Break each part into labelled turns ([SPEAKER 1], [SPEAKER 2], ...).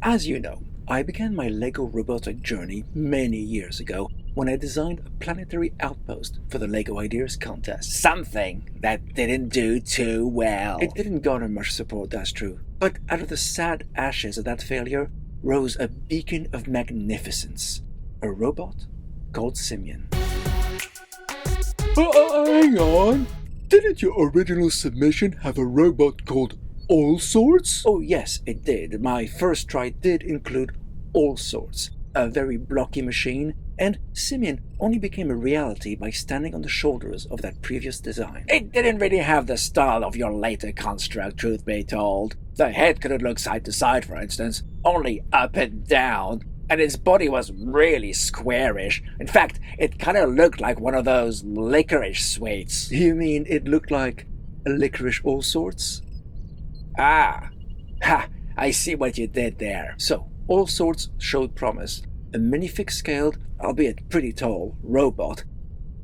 [SPEAKER 1] As you know, I began my LEGO robotic journey many years ago when I designed a planetary outpost for the LEGO Ideas contest.
[SPEAKER 2] Something that didn't do too well.
[SPEAKER 1] It didn't garner much support, that's true. But out of the sad ashes of that failure rose a beacon of magnificence. A robot called S.I.M.I.A.N.
[SPEAKER 3] Hang on! Didn't your original submission have a robot called All Sorts?
[SPEAKER 1] Oh yes, it did. My first try did include All Sorts, a very blocky machine, and S.I.M.I.A.N. only became a reality by standing on the shoulders of that previous design.
[SPEAKER 2] It didn't really have the style of your later construct, truth be told. The head couldn't look side to side, for instance, only up and down, and its body was really squarish. In fact, it kind of looked like one of those licorice sweets.
[SPEAKER 1] You mean it looked like a licorice All Sorts?
[SPEAKER 2] Ah, ha, I see what you did there.
[SPEAKER 1] So, All Sorts showed promise. A minifig-scaled, albeit pretty tall, robot,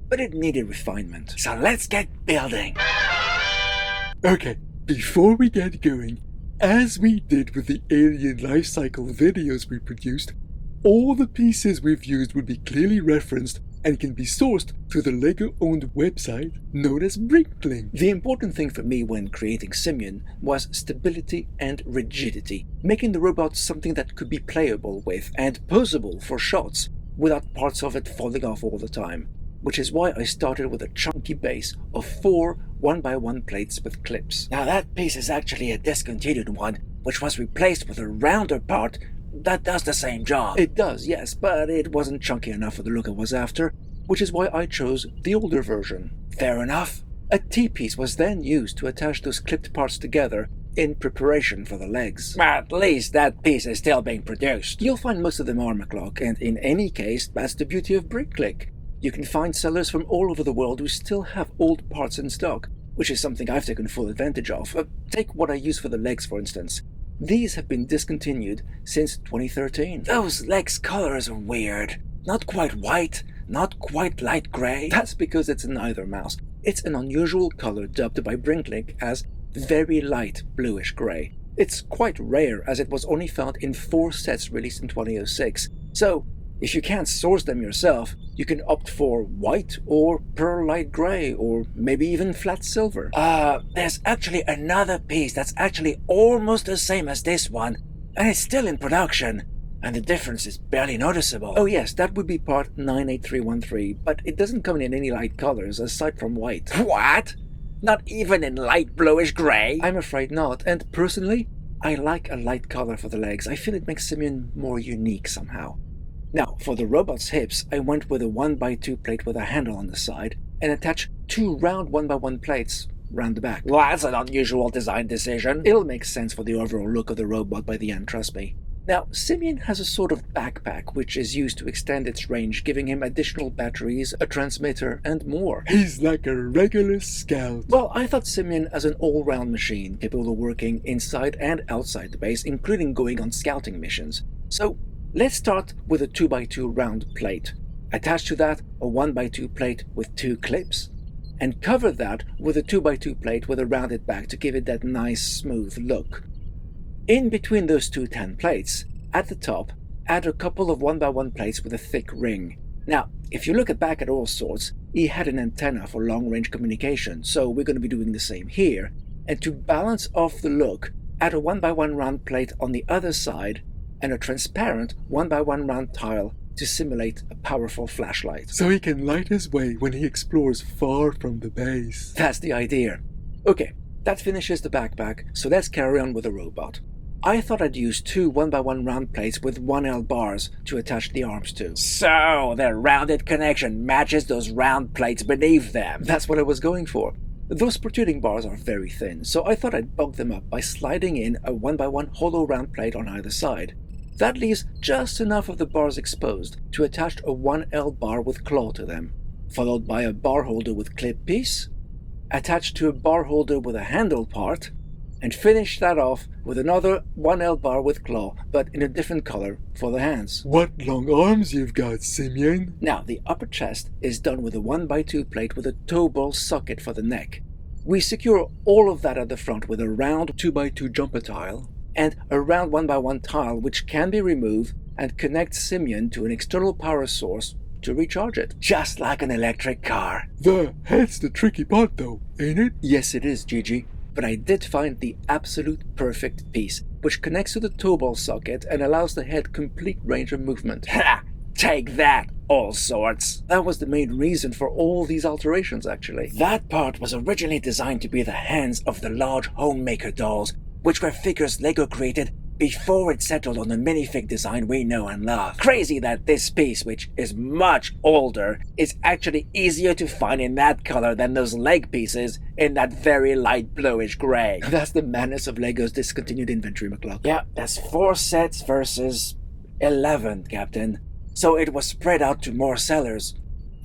[SPEAKER 1] but it needed refinement.
[SPEAKER 2] So let's get building.
[SPEAKER 3] Okay, before we get going, as we did with the alien life cycle videos we produced, all the pieces we've used will be clearly referenced and can be sourced through the LEGO-owned website known as Brinklink.
[SPEAKER 1] The important thing for me when creating S.I.M.I.A.N. was stability and rigidity, making the robot something that could be playable with and posable for shots without parts of it falling off all the time, which is why I started with a chunky base of 4 1x1 plates with clips.
[SPEAKER 2] Now that piece is actually a discontinued one, which was replaced with a rounder part that does the same job.
[SPEAKER 1] It does, yes, but it wasn't chunky enough for the look I was after, which is why I chose the older version.
[SPEAKER 2] Fair enough.
[SPEAKER 1] A T-piece was then used to attach those clipped parts together in preparation for the legs.
[SPEAKER 2] At least that piece is still being produced.
[SPEAKER 1] You'll find most of them are McCluck, and in any case, that's the beauty of Brinklink. You can find sellers from all over the world who still have old parts in stock, which is something I've taken full advantage of. Take what I use for the legs, for instance. These have been discontinued since 2013.
[SPEAKER 2] Those legs' colors are weird. Not quite white, not quite light gray.
[SPEAKER 1] That's because it's neither, mouse. It's an unusual color dubbed by Brinklink as very light bluish gray. It's quite rare as it was only found in 4 sets released in 2006. So, if you can't source them yourself, you can opt for white or pearl light gray or maybe even flat silver.
[SPEAKER 2] There's actually another piece that's actually almost the same as this one, and it's still in production, and the difference is barely noticeable.
[SPEAKER 1] Oh yes, that would be part 98313, but it doesn't come in any light colors aside from white.
[SPEAKER 2] What? Not even in light bluish gray?
[SPEAKER 1] I'm afraid not, and personally, I like a light color for the legs. I feel it makes S.I.M.I.A.N. more unique somehow. Now, for the robot's hips, I went with a 1x2 plate with a handle on the side and attached 2 round 1x1 plates round the back.
[SPEAKER 2] Well, that's an unusual design decision.
[SPEAKER 1] It'll make sense for the overall look of the robot by the end, trust me. Now, S.I.M.I.A.N. has a sort of backpack which is used to extend its range, giving him additional batteries, a transmitter, and more.
[SPEAKER 3] He's like a regular scout.
[SPEAKER 1] Well, I thought S.I.M.I.A.N. as an all-round machine, capable of working inside and outside the base, including going on scouting missions. So, let's start with a 2x2 round plate. Attach to that a 1x2 plate with 2 clips, and cover that with a 2x2 plate with a rounded back to give it that nice smooth look. In between those 2 10 plates, at the top, add a couple of 1x1 plates with a thick ring. Now, if you look back at All Sorts, he had an antenna for long-range communication, so we're going to be doing the same here. And to balance off the look, add a 1x1 round plate on the other side and a transparent 1x1 round tile to simulate a powerful flashlight.
[SPEAKER 3] So he can light his way when he explores far from the base.
[SPEAKER 1] That's the idea. Okay, that finishes the backpack, so let's carry on with the robot. I thought I'd use 2 1x1 round plates with 1L bars to attach the arms to.
[SPEAKER 2] So, the rounded connection matches those round plates beneath them.
[SPEAKER 1] That's what I was going for. Those protruding bars are very thin, so I thought I'd bulk them up by sliding in a 1x1 hollow round plate on either side. That leaves just enough of the bars exposed to attach a 1L bar with claw to them, followed by a bar holder with clip piece, attached to a bar holder with a handle part, and finish that off with another 1L bar with claw, but in a different color for the hands.
[SPEAKER 3] What long arms you've got, S.I.M.I.A.N.
[SPEAKER 1] Now, the upper chest is done with a 1x2 plate with a toe ball socket for the neck. We secure all of that at the front with a round 2x2 jumper tile, and a round 1x1 tile which can be removed and connect S.I.M.I.A.N to an external power source to recharge it.
[SPEAKER 2] Just like an electric car.
[SPEAKER 3] The head's the tricky part though, ain't it?
[SPEAKER 1] Yes, it is, Gigi, but I did find the absolute perfect piece, which connects to the toe ball socket and allows the head complete range of movement.
[SPEAKER 2] Ha! Take that, all sorts.
[SPEAKER 1] That was the main reason for all these alterations, actually.
[SPEAKER 2] That part was originally designed to be the hands of the large homemaker dolls, which were figures Lego created before it settled on the minifig design we know and love. Crazy that this piece, which is much older, is actually easier to find in that color than those leg pieces in that very light bluish gray.
[SPEAKER 1] That's the madness of Lego's discontinued inventory, McCluck.
[SPEAKER 2] Yeah, that's 4 sets versus 11, Captain. So it was spread out to more sellers.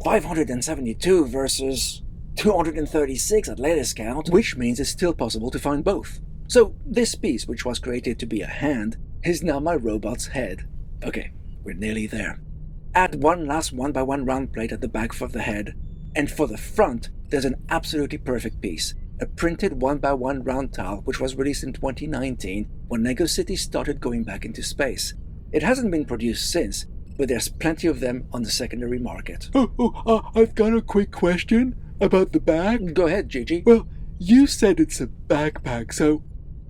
[SPEAKER 2] 572 versus 236 at latest count.
[SPEAKER 1] Which means it's still possible to find both. So this piece, which was created to be a hand, is now my robot's head. Okay, we're nearly there. Add one last 1x1 round plate at the back of the head, and for the front, there's an absolutely perfect piece. A printed 1x1 round tile which was released in 2019 when Lego City started going back into space. It hasn't been produced since, but there's plenty of them on the secondary market.
[SPEAKER 3] I've got a quick question about the bag.
[SPEAKER 1] Go ahead, Gigi.
[SPEAKER 3] Well, you said it's a backpack, so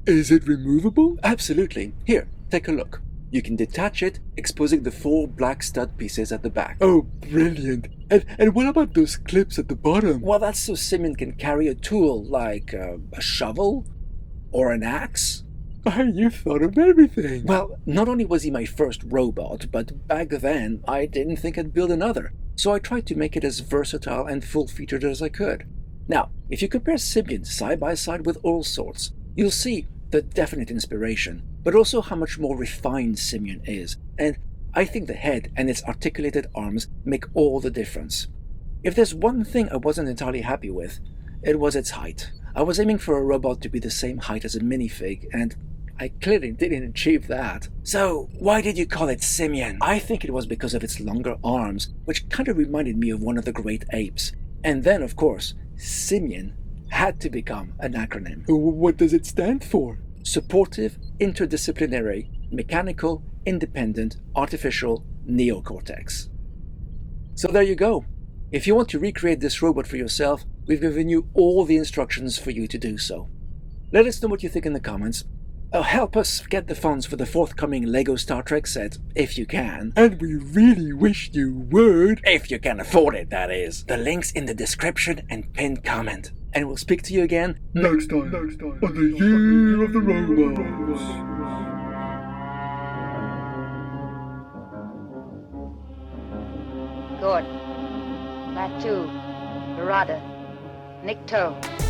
[SPEAKER 3] is it removable?
[SPEAKER 1] Absolutely. Here, take a look. You can detach it, exposing the 4 black stud pieces at the back.
[SPEAKER 3] Oh, brilliant. And what about those clips at the bottom?
[SPEAKER 1] Well, that's so S.I.M.I.A.N can carry a tool like a shovel or an axe.
[SPEAKER 3] You thought of everything.
[SPEAKER 1] Well, not only was he my first robot, but back then I didn't think I'd build another, so I tried to make it as versatile and full-featured as I could. Now, if you compare S.I.M.I.A.N side by side with all sorts, you'll see the definite inspiration, but also how much more refined S.I.M.I.A.N is, and I think the head and its articulated arms make all the difference. If there's one thing I wasn't entirely happy with, it was its height. I was aiming for a robot to be the same height as a minifig, and I clearly didn't achieve that.
[SPEAKER 2] So, why did you call it S.I.M.I.A.N?
[SPEAKER 1] I think it was because of its longer arms, which kind of reminded me of one of the great apes. And then, of course, S.I.M.I.A.N had to become an acronym.
[SPEAKER 3] What does it stand for?
[SPEAKER 1] Supportive, Interdisciplinary, Mechanical, Independent, Artificial, Neocortex. So there you go. If you want to recreate this robot for yourself, we've given you all the instructions for you to do so. Let us know what you think in the comments. Help us get the funds for the forthcoming LEGO Star Trek set, if you can.
[SPEAKER 3] And we really wish you would.
[SPEAKER 2] If you can afford it, that is. The link's in the description and pinned comment.
[SPEAKER 1] And we'll speak to you again
[SPEAKER 3] next time on the Year of the Robots.
[SPEAKER 4] Good. That too. Barada. Nikto.